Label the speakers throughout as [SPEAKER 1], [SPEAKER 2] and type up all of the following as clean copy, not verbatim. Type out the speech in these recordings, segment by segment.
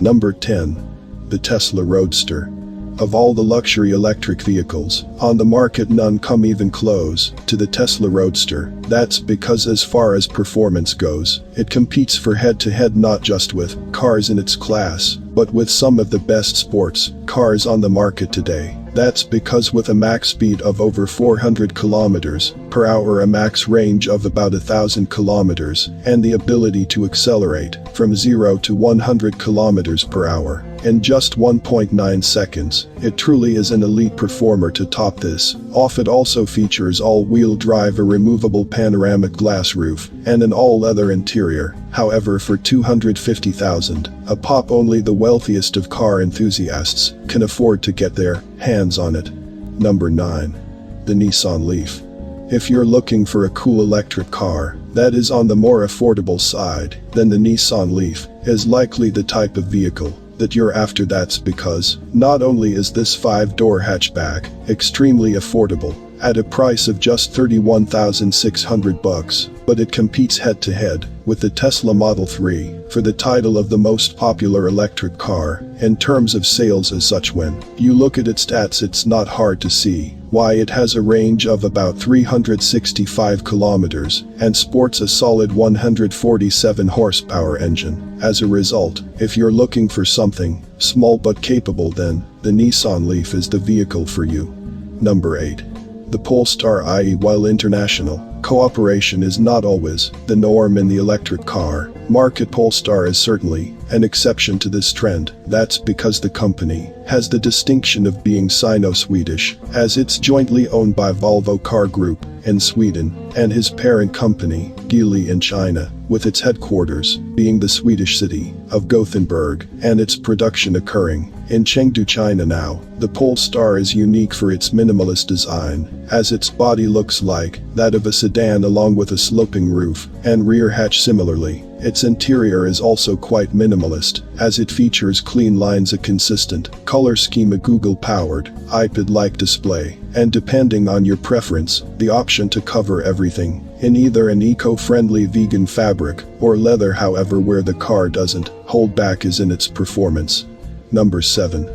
[SPEAKER 1] Number 10. The Tesla Roadster. Of all the luxury electric vehicles on the market, none come even close to the Tesla Roadster. That's because as far as performance goes, it competes for head-to-head not just with cars in its class, but with some of the best sports cars on the market today. That's because with a max speed of over 400 kilometers per hour, a max range of about 1,000 kilometers, and the ability to accelerate from 0 to 100 kilometers per hour in just 1.9 seconds, it truly is an elite performer. To top this off, it also features all-wheel drive, a removable panoramic glass roof, and an all-leather interior. However, for $250,000, a pop, only the wealthiest of car enthusiasts can afford to get their hands on it. Number 9. The Nissan Leaf. If you're looking for a cool electric car that is on the more affordable side, then the Nissan Leaf is likely the type of vehicle that you're after. That's because not only is this 5-door hatchback extremely affordable at a price of just $31,600, but it competes head-to-head with the Tesla Model 3 for the title of the most popular electric car in terms of sales. As such, when you look at its stats, it's not hard to see why it has a range of about 365 kilometers and sports a solid 147 horsepower engine. As a result, if you're looking for something small but capable, then the Nissan Leaf is the vehicle for you. Number 8. The Polestar IE. While international cooperation is not always the norm in the electric car market, Polestar is certainly an exception to this trend. That's because the company has the distinction of being Sino-Swedish, as it's jointly owned by Volvo Car Group in Sweden and his parent company, Geely, in China, with its headquarters being the Swedish city of Gothenburg and its production occurring in Chengdu, China. Now, the Polestar is unique for its minimalist design, as its body looks like that of a sedan along with a sloping roof and rear hatch. Similarly, its interior is also quite minimalist, as it features clean lines, a consistent color scheme, a Google-powered iPad-like display, and depending on your preference, the option to cover everything in either an eco-friendly vegan fabric or leather. However, where the car doesn't hold back is in its performance. Number 7.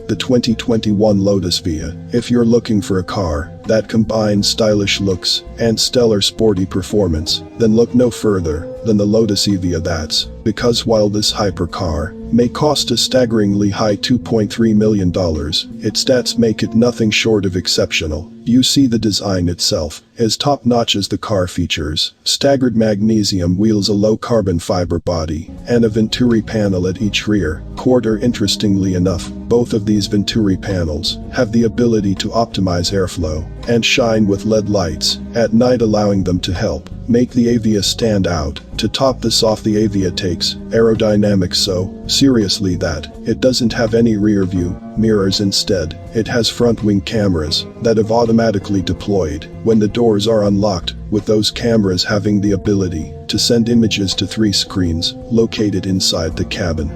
[SPEAKER 1] The 2021 Lotus Via. If you're looking for a car that combines stylish looks and stellar sporty performance, then look no further than the Lotus Evija. That's because while this hypercar may cost a staggeringly high $2.3 million, its stats make it nothing short of exceptional. You see, the design itself is top-notch, as the car features staggered magnesium wheels, a low-carbon fiber body, and a Venturi panel at each rear quarter. Interestingly enough, both of these Venturi panels have the ability to optimize airflow and shine with LED lights at night, allowing them to help make the Evija stand out. To top this off, the Evija takes aerodynamics so seriously that it doesn't have any rear view mirrors. Instead, it has front wing cameras that have automatically deployed when the doors are unlocked, with those cameras having the ability to send images to 3 screens located inside the cabin.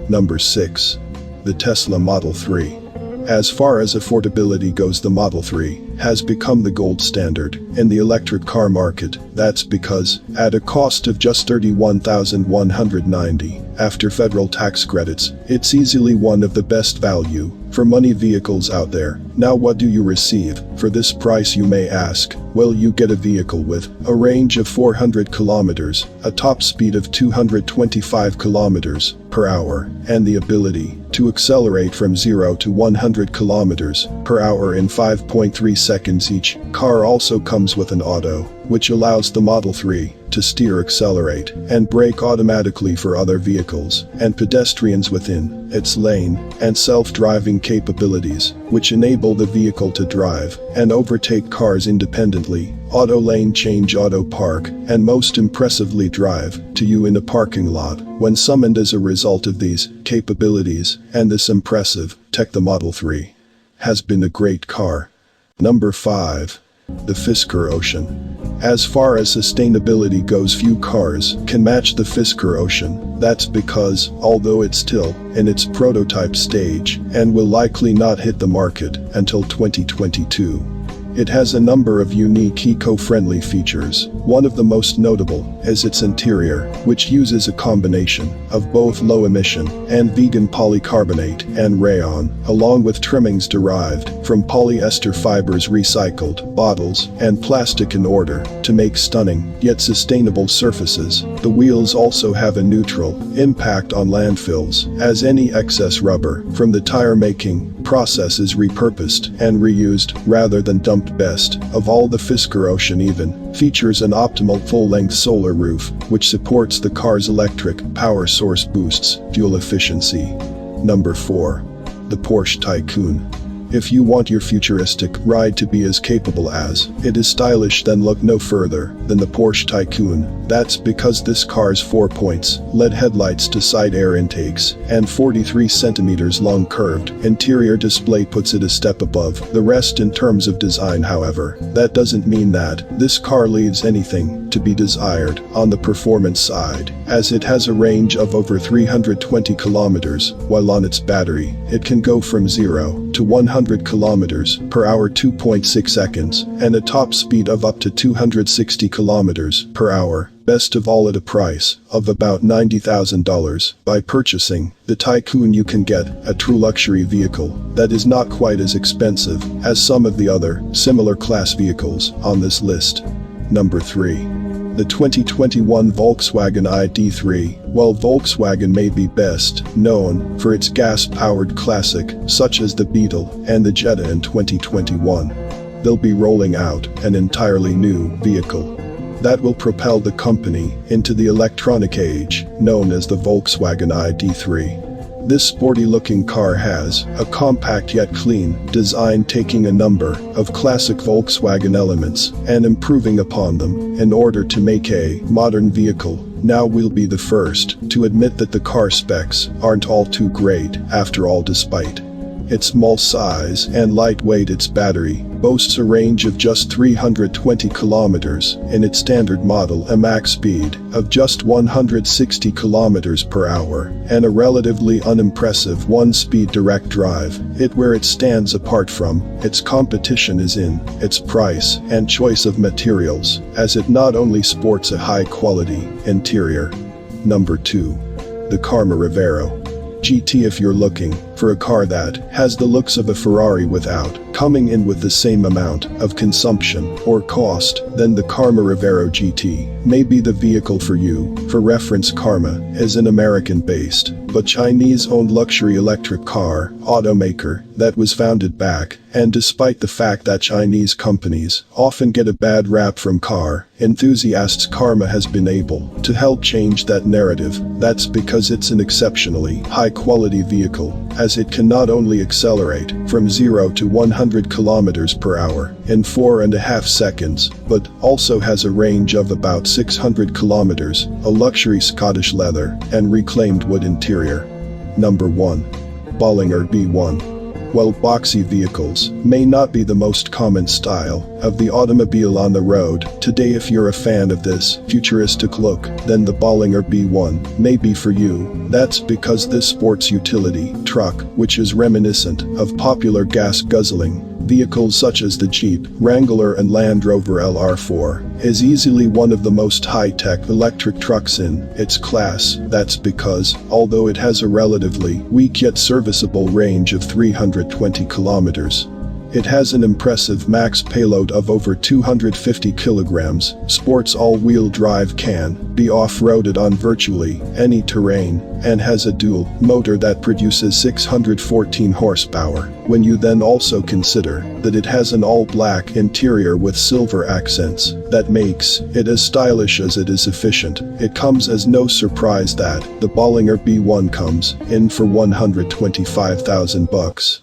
[SPEAKER 1] Number 6. The Tesla Model 3. As far as affordability goes, the Model 3 has become the gold standard in the electric car market. That's because, at a cost of just $31,190 after federal tax credits, it's easily one of the best value for money vehicles out there. Now, what do you receive for this price, you may ask? Well, you get a vehicle with a range of 400 kilometers, a top speed of 225 kilometers per hour, and the ability to accelerate from 0 to 100 kilometers per hour in 5.3 seconds. Each car also comes with an auto, which allows the Model 3 to steer, accelerate, and brake automatically for other vehicles and pedestrians within its lane, and self-driving capabilities, which enable the vehicle to drive and overtake cars independently, auto lane change, auto park, and most impressively drive to you in a parking lot when summoned. As a result of these capabilities and this impressive tech, the Model 3 has been a great car. Number 5. The Fisker Ocean. As far as sustainability goes, few cars can match the Fisker Ocean. That's because, although it's still in its prototype stage and will likely not hit the market until 2022, It has a number of unique eco-friendly features. One of the most notable is its interior, which uses a combination of both low-emission and vegan polycarbonate and rayon, along with trimmings derived from polyester fibers, recycled bottles, and plastic in order to make stunning yet sustainable surfaces. The wheels also have a neutral impact on landfills, as any excess rubber from the tire-making process is repurposed and reused rather than dumped. Best of all, the Fisker Ocean even features an optimal full-length solar roof, which supports the car's electric power source, boosts fuel efficiency. Number 4. The Porsche Taycan. If you want your futuristic ride to be as capable as it is stylish, then look no further than the Porsche Taycan. That's because this car's 4 points LED headlights to side air intakes and 43 centimeters long curved interior display puts it a step above the rest in terms of design. However, that doesn't mean that this car leaves anything to be desired on the performance side, as it has a range of over 320 kilometers, while on its battery, it can go from 0 to 100 kilometers per hour 2.6 seconds, and a top speed of up to 260 kilometers per hour. Best of all, at a price of about $90,000. By purchasing the Taycan, you can get a true luxury vehicle that is not quite as expensive as some of the other similar class vehicles on this list. Number 3. The 2021 Volkswagen ID.3. While Volkswagen may be best known for its gas-powered classic, such as the Beetle and the Jetta, in 2021, they'll be rolling out an entirely new vehicle that will propel the company into the electronic age, known as the Volkswagen ID.3. This sporty-looking car has a compact yet clean design, taking a number of classic Volkswagen elements and improving upon them in order to make a modern vehicle. Now we'll be the first to admit that the car specs aren't all too great after all. Despite its small size and lightweight, its battery boasts a range of just 320 kilometers in its standard model, a max speed of just 160 kilometers per hour, and a relatively unimpressive 1-speed direct drive. Where it stands apart from its competition is in its price and choice of materials, as it not only sports a high-quality interior. Number 2. The Karma Revero GT. If you're looking for a car that has the looks of a Ferrari without coming in with the same amount of consumption or cost, then the Karma Revero GT may be the vehicle for you. For reference, Karma is an American-based but Chinese-owned luxury electric car automaker that was founded back, and despite the fact that Chinese companies often get a bad rap from car enthusiasts, Karma has been able to help change that narrative. That's because it's an exceptionally high-quality vehicle, as it can not only accelerate from 0 to 100 kilometers per hour in 4.5 seconds, but also has a range of about 600 kilometers, a luxury Scottish leather and reclaimed wood interior. Number 1. Bollinger B1. While boxy vehicles may not be the most common style of the automobile on the road today, if you're a fan of this futuristic look, then the Bollinger B1 may be for you. That's because this sports utility truck, which is reminiscent of popular gas-guzzling vehicles such as the Jeep Wrangler and Land Rover LR4, is easily one of the most high-tech electric trucks in its class. That's because, although it has a relatively weak yet serviceable range of 320 kilometers, it has an impressive max payload of over 250 kilograms, sports all-wheel drive, can be off-roaded on virtually any terrain, and has a dual motor that produces 614 horsepower. When you then also consider that it has an all-black interior with silver accents that makes it as stylish as it is efficient, it comes as no surprise that the Bollinger B1 comes in for $125,000.